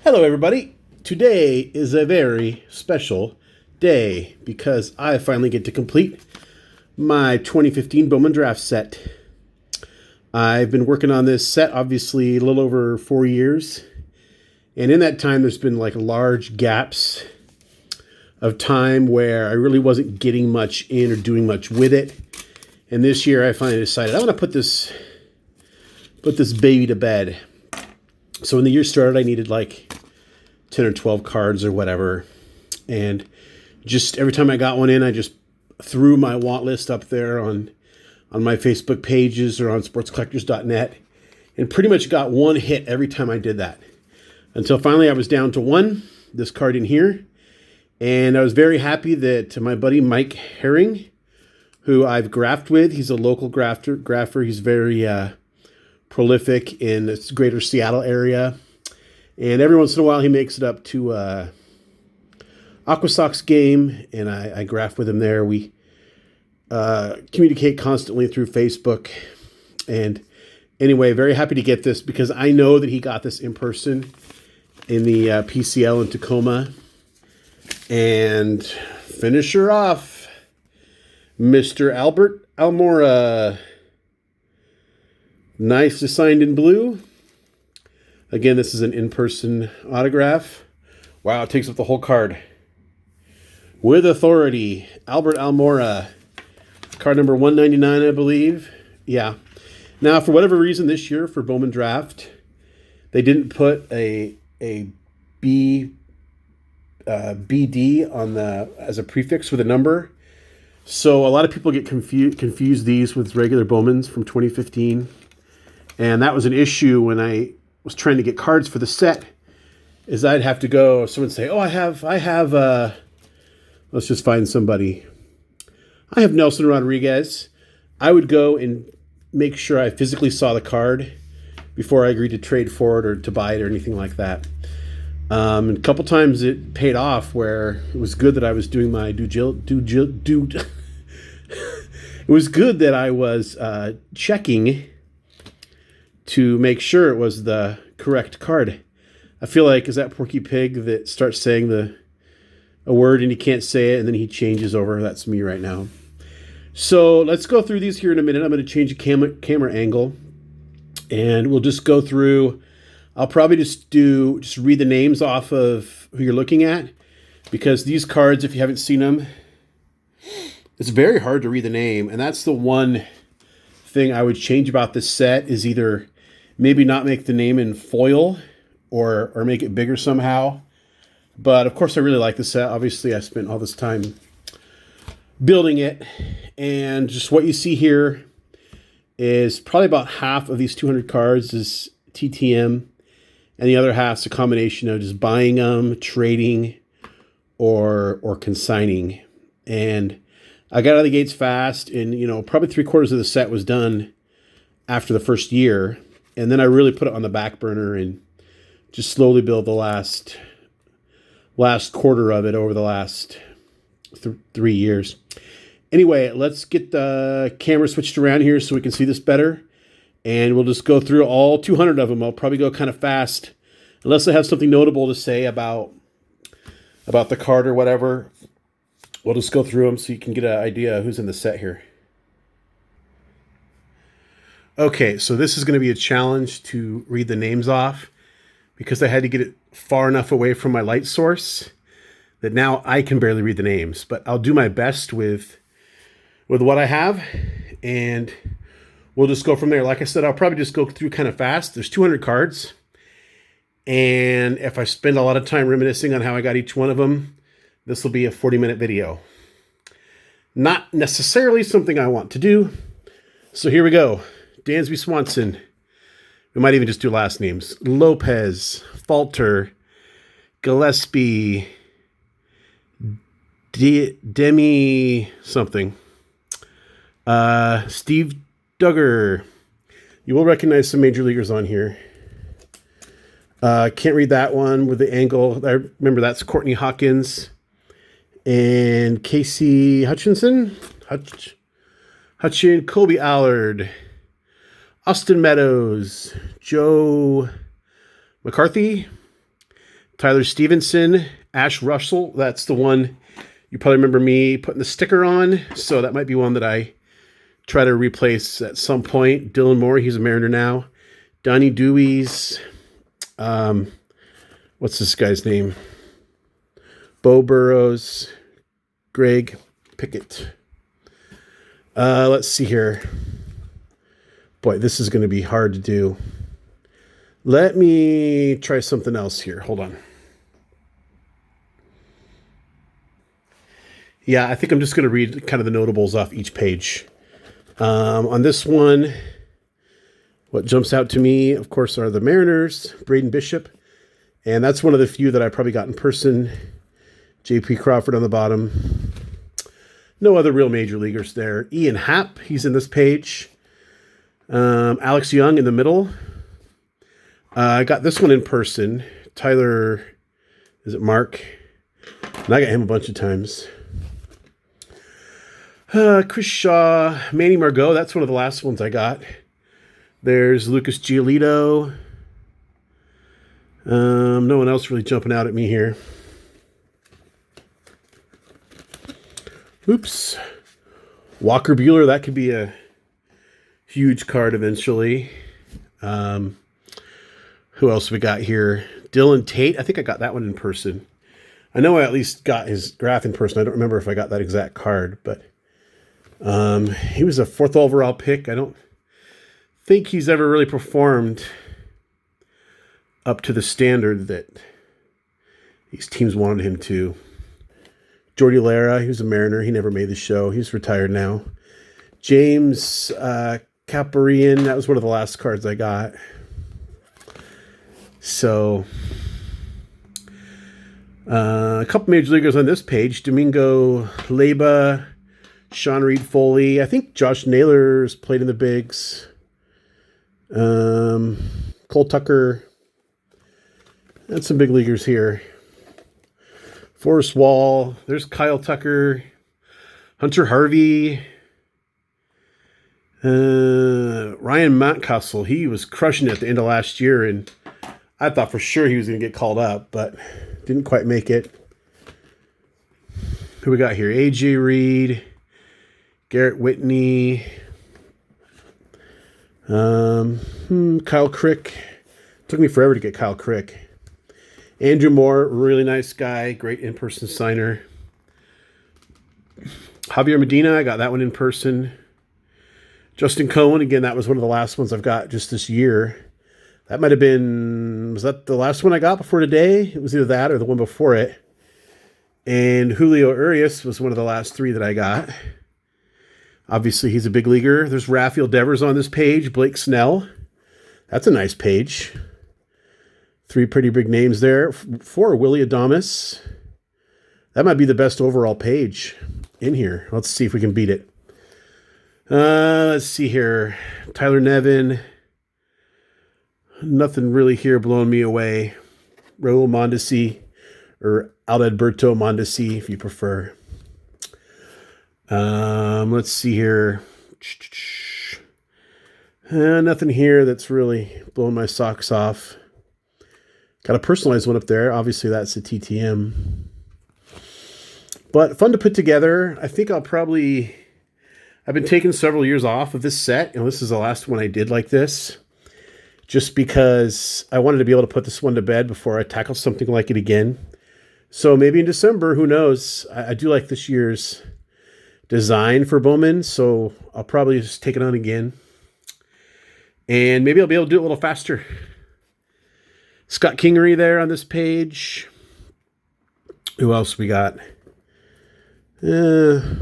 Hello, everybody. Today is a very special day because I finally get to complete my 2015 Bowman draft set. I've been working on this set, obviously, a little over 4 years. And in that time, there's been like large gaps of time where I really wasn't getting much in or doing much with it. And this year, I finally decided I'm going to put this baby to bed. So when the year started, I needed like 10 or 12 cards or whatever. And just every time I got one in, I just threw my want list up there on my Facebook pages or on sportscollectors.net and pretty much got one hit every time I did that. Until finally I was down to one, this card in here. And I was very happy that my buddy Mike Herring, who I've graphed with, he's a local grapher. He's very prolific in the greater Seattle area. And every once in a while he makes it up to Aqua Sox game, and I graph with him there. We communicate constantly through Facebook. And anyway, very happy to get this because I know that he got this in person in the PCL in Tacoma. And finisher off, Mr. Albert Almora. Nice, signed in blue. Again, this is an in-person autograph. Wow, it takes up the whole card. With authority, Albert Almora. Card number 199, I believe. Yeah. Now, for whatever reason this year for Bowman Draft, they didn't put a BD on the as a prefix with a number. So a lot of people get confuse these with regular Bowmans from 2015. And that was an issue when I was trying to get cards for the set, is I'd have to go, someone say, oh, I have, let's just find somebody. I have Nelson Rodriguez. I would go and make sure I physically saw the card before I agreed to trade for it or to buy it or anything like that. And a couple times it paid off where it was good that I was doing my it was good that I was checking to make sure it was the correct card. I feel like, is that Porky Pig that starts saying a word and he can't say it and then he changes over? That's me right now. So let's go through these here in a minute. I'm going to change the camera angle and we'll just go through. I'll probably just read the names off of who you're looking at, because these cards, if you haven't seen them, it's very hard to read the name. And that's the one thing I would change about this set, is either maybe not make the name in foil or make it bigger somehow. But of course I really like the set. Obviously I spent all this time building it, and just what you see here is probably about half of these 200 cards is TTM, and the other half's a combination of just buying them, trading, or consigning. And I got out of the gates fast, and probably 3/4 of the set was done after the first year. And then I really put it on the back burner and just slowly build the last quarter of it over the last 3 years. Anyway, let's get the camera switched around here so we can see this better. And we'll just go through all 200 of them. I'll probably go kind of fast, unless I have something notable to say about the card or whatever. We'll just go through them so you can get an idea of who's in the set here. Okay, so this is going to be a challenge to read the names off, because I had to get it far enough away from my light source that now I can barely read the names. But I'll do my best with what I have, and we'll just go from there. Like I said, I'll probably just go through kind of fast. There's 200 cards, and if I spend a lot of time reminiscing on how I got each one of them, this will be a 40-minute video. Not necessarily something I want to do. So here we go. Dansby Swanson. We might even just do last names. Lopez, Falter, Gillespie, Demi something. Steve Duggar. You will recognize some major leaguers on here. Can't read that one with the angle. I remember that's Courtney Hawkins and Casey Hutchinson. Colby Allard. Austin Meadows, Joe McCarthy, Tyler Stevenson, Ash Russell. That's the one you probably remember me putting the sticker on. So that might be one that I try to replace at some point. Dylan Moore, he's a Mariner now. Donnie Dewey's, what's this guy's name? Bo Burrows, Greg Pickett. Let's see here. Boy, this is going to be hard to do. Let me try something else here. Hold on. Yeah, I think I'm just going to read kind of the notables off each page. On this one, what jumps out to me, of course, are the Mariners, Braden Bishop. And that's one of the few that I probably got in person. J.P. Crawford on the bottom. No other real major leaguers there. Ian Happ, he's in this page. Alex Young in the middle. I got this one in person. Tyler, is it Mark? And I got him a bunch of times. Chris Shaw, Manny Margot, that's one of the last ones I got. There's Lucas Giolito. No one else really jumping out at me here. Oops. Walker Buehler, that could be a huge card eventually. Who else we got here? Dylan Tate. I think I got that one in person. I know I at least got his graph in person. I don't remember if I got that exact card, but he was a 4th overall pick. I don't think he's ever really performed up to the standard that these teams wanted him to. Jordy Lara, he was a Mariner. He never made the show. He's retired now. James Caparian, that was one of the last cards I got. So, a couple major leaguers on this page. Domingo Leyba, Sean Reed Foley. I think Josh Naylor's played in the bigs. Cole Tucker. That's some big leaguers here. Forrest Wall. There's Kyle Tucker. Hunter Harvey. Ryan Mountcastle. He was crushing it at the end of last year, and I thought for sure he was going to get called up, but didn't quite make it. Who we got here? AJ Reed. Garrett Whitney. Kyle Crick. Took me forever to get Kyle Crick. Andrew Moore, really nice guy, great in-person signer. Javier Medina, I got that one in person. Justin Cohen, again, that was one of the last ones I've got just this year. That might have been, was that the last one I got before today? It was either that or the one before it. And Julio Urias was one of the last 3 that I got. Obviously, he's a big leaguer. There's Rafael Devers on this page. Blake Snell. That's a nice page. 3 pretty big names there. 4, Willie Adames. That might be the best overall page in here. Let's see if we can beat it. Let's see here. Tyler Nevin. Nothing really here blowing me away. Raul Mondesi, or Adalberto Mondesi, if you prefer. Let's see here. Nothing here that's really blowing my socks off. Got a personalized one up there. Obviously, that's a TTM. But fun to put together. I think I've been taking several years off of this set. This is the last one I did like this. Just because I wanted to be able to put this one to bed before I tackle something like it again. So maybe in December, who knows? I do like this year's design for Bowman. So I'll probably just take it on again. And maybe I'll be able to do it a little faster. Scott Kingery there on this page. Who else we got? Cabrian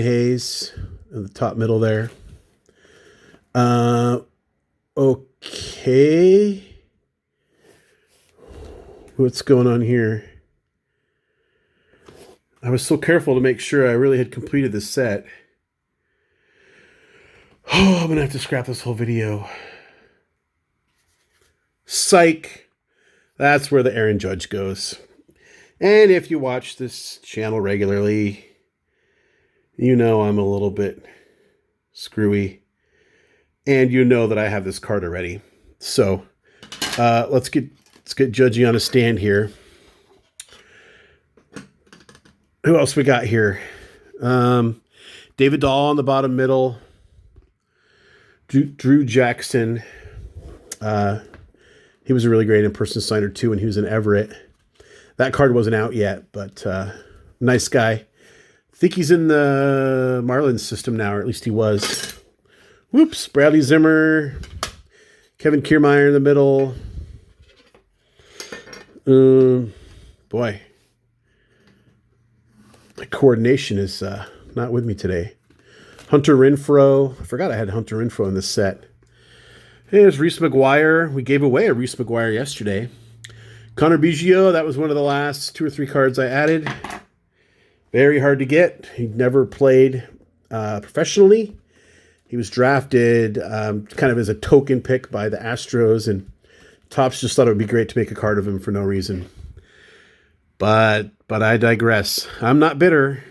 Hayes in the top middle there. Okay. What's going on here? I was so careful to make sure I really had completed this set. Oh, I'm going to have to scrap this whole video. Psych. That's where the Aaron Judge goes. And if you watch this channel regularly, you know I'm a little bit screwy. And you know that I have this card already. So let's get Let's get Judgy on a stand here. Who else we got here? David Dahl on the bottom middle. Drew Jackson. He was a really great in-person signer too when he was in Everett. That card wasn't out yet, but nice guy. I think he's in the Marlins system now, or at least he was. Whoops. Bradley Zimmer. Kevin Kiermaier in the middle. Boy. My coordination is not with me today. Hunter Renfroe. I forgot I had Hunter Renfroe in this set. Hey, there's Reese McGuire. We gave away a Reese McGuire yesterday. Connor Biggio. That was one of the last 2 or 3 cards I added. Very hard to get. He never played professionally. He was drafted kind of as a token pick by the Astros, and Topps just thought it would be great to make a card of him for no reason. But I digress. I'm not bitter.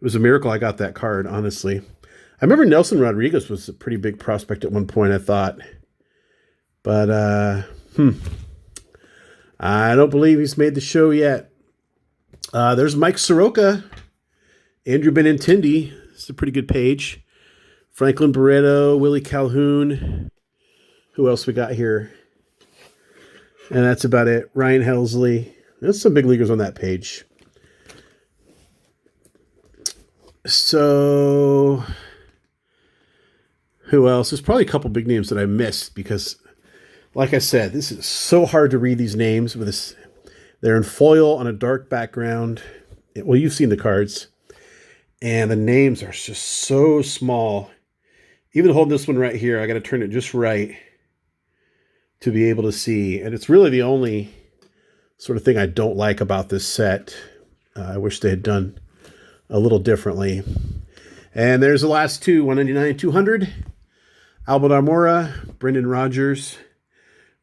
It was a miracle I got that card, honestly. I remember Nelson Rodriguez was a pretty big prospect at one point, I thought. But, I don't believe he's made the show yet. There's Mike Soroka. Andrew Benintendi. It's a pretty good page. Franklin Barreto, Willie Calhoun. Who else we got here? And that's about it. Ryan Helsley. There's some big leaguers on that page. So, who else? There's probably a couple big names that I missed because, like I said, this is so hard to read these names. With this, they're in foil on a dark background. Well, you've seen the cards. And the names are just so small. Even holding this one right here, I got to turn it just right to be able to see. And it's really the only sort of thing I don't like about this set. I wish they had done a little differently. And there's the last 2, 199 and 200. Albert Almora, Brendan Rodgers,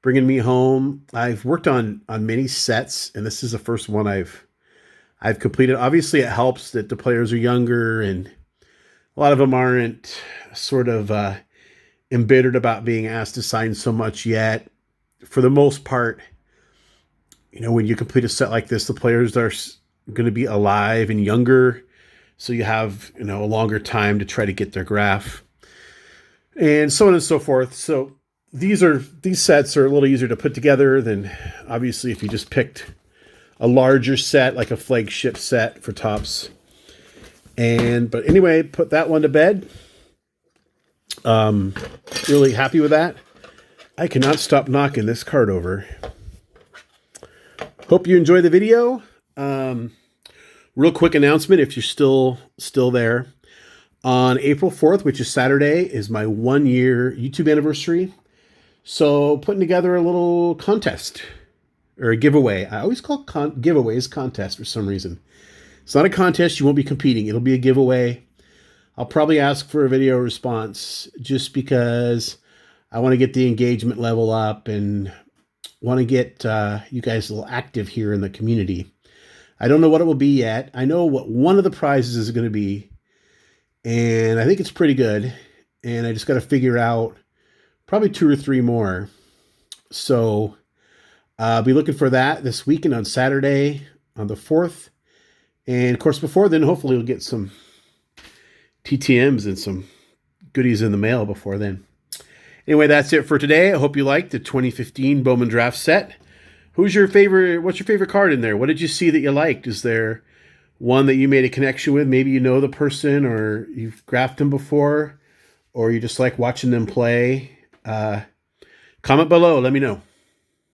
bringing me home. I've worked on many sets, and this is the first one I've completed. Obviously, it helps that the players are younger, and a lot of them aren't sort of embittered about being asked to sign so much yet. For the most part, you know, when you complete a set like this, the players are going to be alive and younger, so you have, you know, a longer time to try to get their graph, and so on and so forth. So these sets are a little easier to put together than obviously if you just picked a larger set, like a flagship set for Topps. But anyway, put that one to bed. Really happy with that. I cannot stop knocking this card over. Hope you enjoy the video. Real quick announcement, if you're still there. On April 4th, which is Saturday, is my 1-year YouTube anniversary. So putting together a little contest or a giveaway. I always call giveaways contests for some reason. It's not a contest. You won't be competing. It'll be a giveaway. I'll probably ask for a video response just because I want to get the engagement level up and want to get you guys a little active here in the community. I don't know what it will be yet. I know what one of the prizes is going to be, and I think it's pretty good. And I just got to figure out probably 2 or 3 more. So I'll be looking for that this weekend on Saturday on the 4th. And of course, before then, hopefully we'll get some TTMs and some goodies in the mail before then. Anyway, that's it for today. I hope you liked the 2015 Bowman Draft set. What's your favorite card in there? What did you see that you liked? Is there one that you made a connection with? Maybe you know the person, or you've graphed them before, or you just like watching them play. Comment below. Let me know.